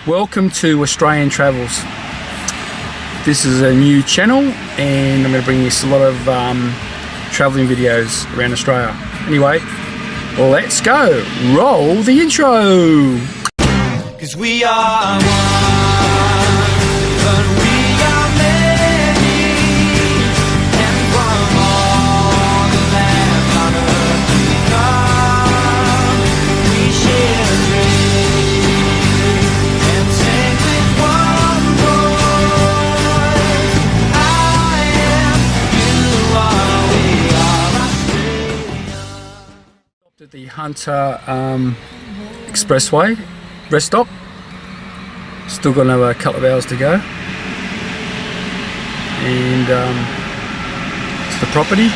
Welcome to Australian Travels. This is a new channel and I'm going to bring you a lot of travelling videos around Australia. Anyway, let's go. Roll the intro. 'Cause we are one, but we are many, and from all the lands on earth we come, we share a dream, and sing with one voice. I am, you are, we are Australia. Stopped at the Hunter Expressway rest stop. Still got another couple of hours to go, and it's the property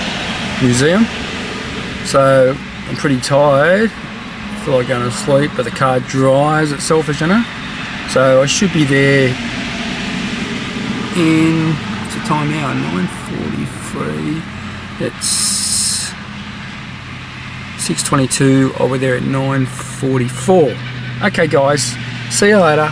museum. So I'm pretty tired. I feel like going to sleep, but the car dries itself, as you know. So I should be there in, what's the time now? 9:43. It's 6:22. I'll be there at 9:44. Okay guys, see you later.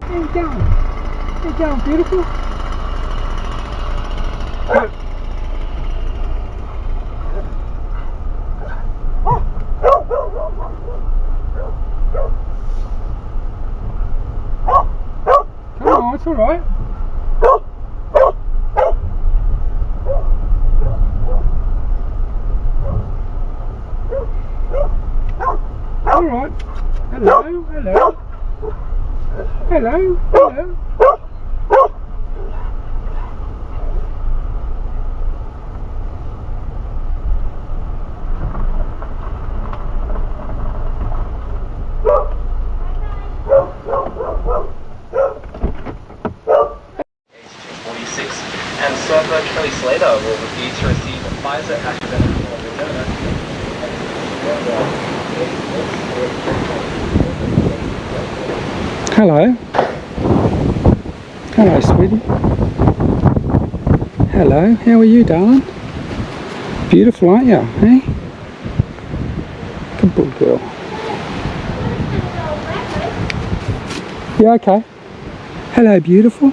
How you going, beautiful? Come on, it's alright. Alright. Hello, hello. Hello, hello. And Server Kelly Slater will refuse to receive a Pfizer AstraZeneca or Moderna. Hello. Hello, sweetie. Hello, how are you, darling? Beautiful, aren't you, eh? Good girl. You okay? Hello, beautiful.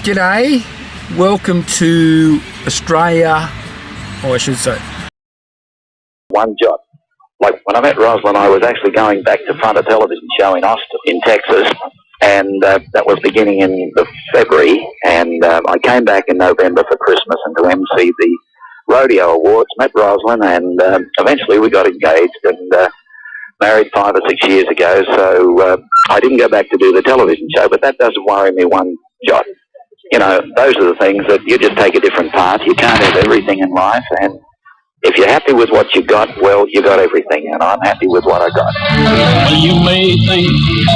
G'day, welcome to Australia, or I should say. One job. Like when I met Rosalind, I was actually going back to front a television show in Austin, in Texas, and that was beginning in the February, and I came back in November for Christmas and to MC the Rodeo Awards, met Rosalind, and eventually we got engaged and married 5 or 6 years ago, so I didn't go back to do the television show, but that doesn't worry me one jot. You know, those are the things that you just take a different path. You can't have everything in life, and if you're happy with what you got, well, you got everything, and I'm happy with what I got. Well, you may think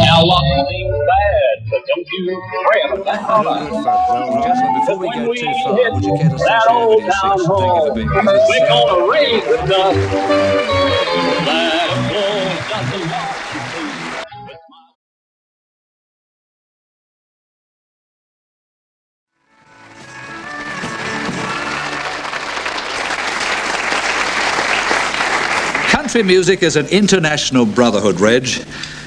our luck seems bad, but don't you fret about it. Gentlemen, before we go too far, When would you care to say that so over old your town six? Thank you for hall, being we're with us. gonna raise the dust. That applause doesn't last. Country music is an international brotherhood, Reg.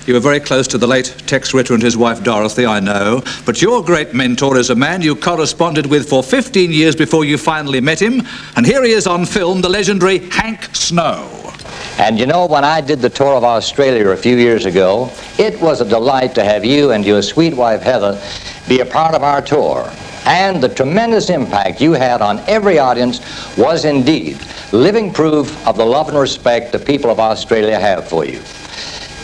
You were very close to the late Tex Ritter and his wife Dorothy, I know. But your great mentor is a man you corresponded with for 15 years before you finally met him. And here he is on film, the legendary Hank Snow. And you know, when I did the tour of Australia a few years ago, it was a delight to have you and your sweet wife Heather be a part of our tour. And the tremendous impact you had on every audience was indeed living proof of the love and respect the people of Australia have for you.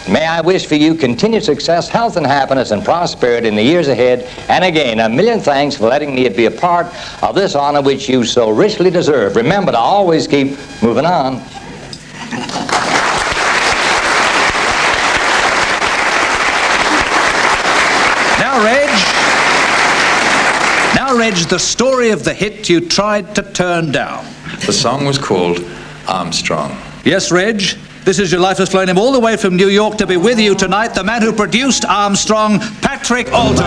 May I wish for you continued success, health and happiness and prosperity in the years ahead. And again, a million thanks for letting me be a part of this honor which you so richly deserve. Remember to always keep moving on. Now, Reg, the story of the hit you tried to turn down. The song was called Armstrong. Yes, Reg, this is your life has flown him all the way from New York to be with you tonight, the man who produced Armstrong, Patrick Alton.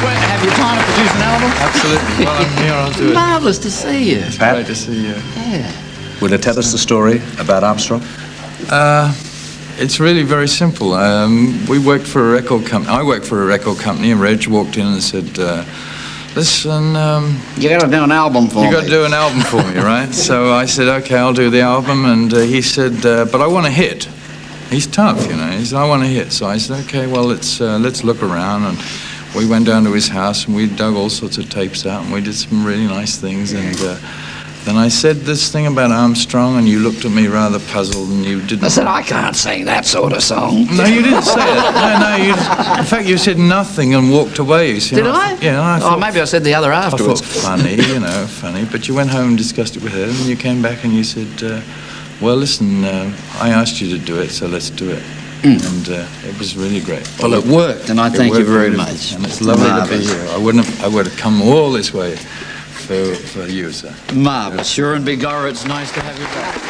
Have you time to produce an album? Absolutely. Well, I'm here, I'll do it. Marvellous to see you. It's great to see you. Yeah. Will you tell us the story about Armstrong? It's really very simple. We worked for a record company. I worked for a record company, and Reg walked in and said, listen, You got to do an album for me. you got to do an album for me, right? So I said, okay, I'll do the album. And he said, but I want a hit. He's tough, you know. He said, I want a hit. So I said, okay, well, let's look around. And we went down to his house, and we dug all sorts of tapes out, and we did some really nice things. And then I said this thing about Armstrong, and you looked at me rather puzzled, and you didn't... I said, I can't sing that sort of song. No, you didn't say it. No, in fact, you said nothing and walked away. You see, Did I? Yeah, and I thought... Oh, maybe I said the other I afterwards. thought funny, you know, funny. But you went home and discussed it with her, and you came back and you said, well, listen, I asked you to do it, so let's do it. And it was really great. Well, it worked, and I thank you very beautifully. much. And it's lovely to be Marvellous. here. I would have come all this way for you, sir. Marvellous. Sure, and Bigorra, it's nice to have you back.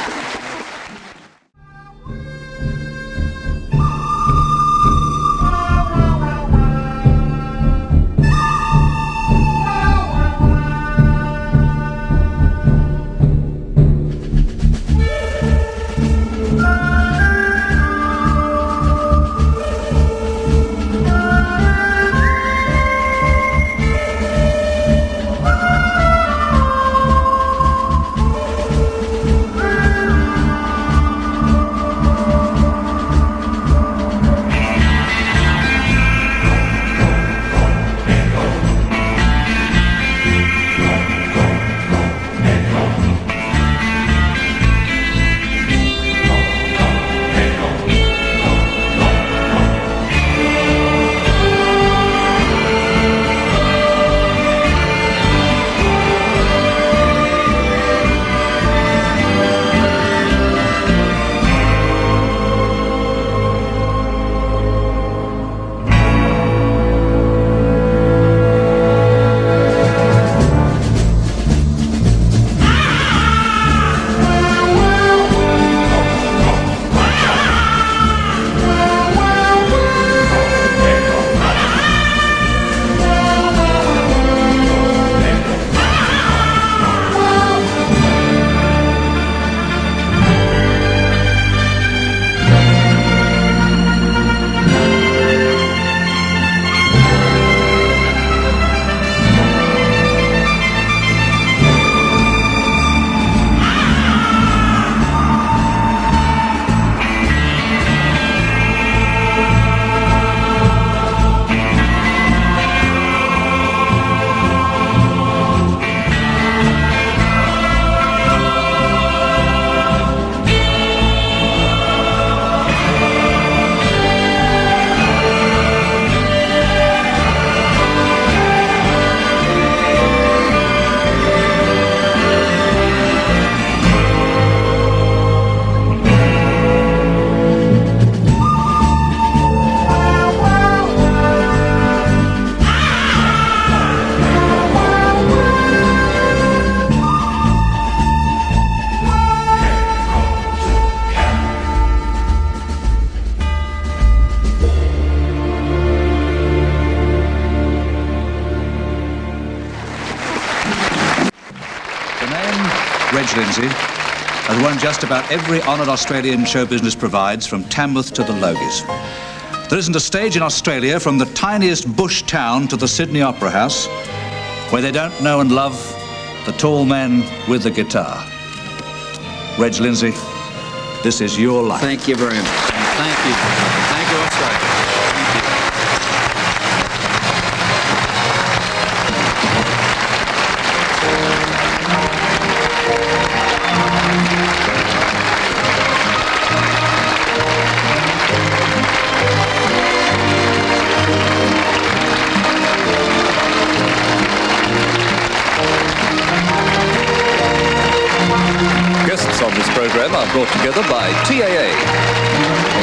Reg Lindsay, has won just about every honoured Australian show business provides, from Tamworth to the Logies. There isn't a stage in Australia, from the tiniest bush town to the Sydney Opera House, where they don't know and love the tall man with the guitar. Reg Lindsay, this is your life. Thank you very much. Thank you. Thank you, Australia. Thank you. Guests on this program are brought together by TAA.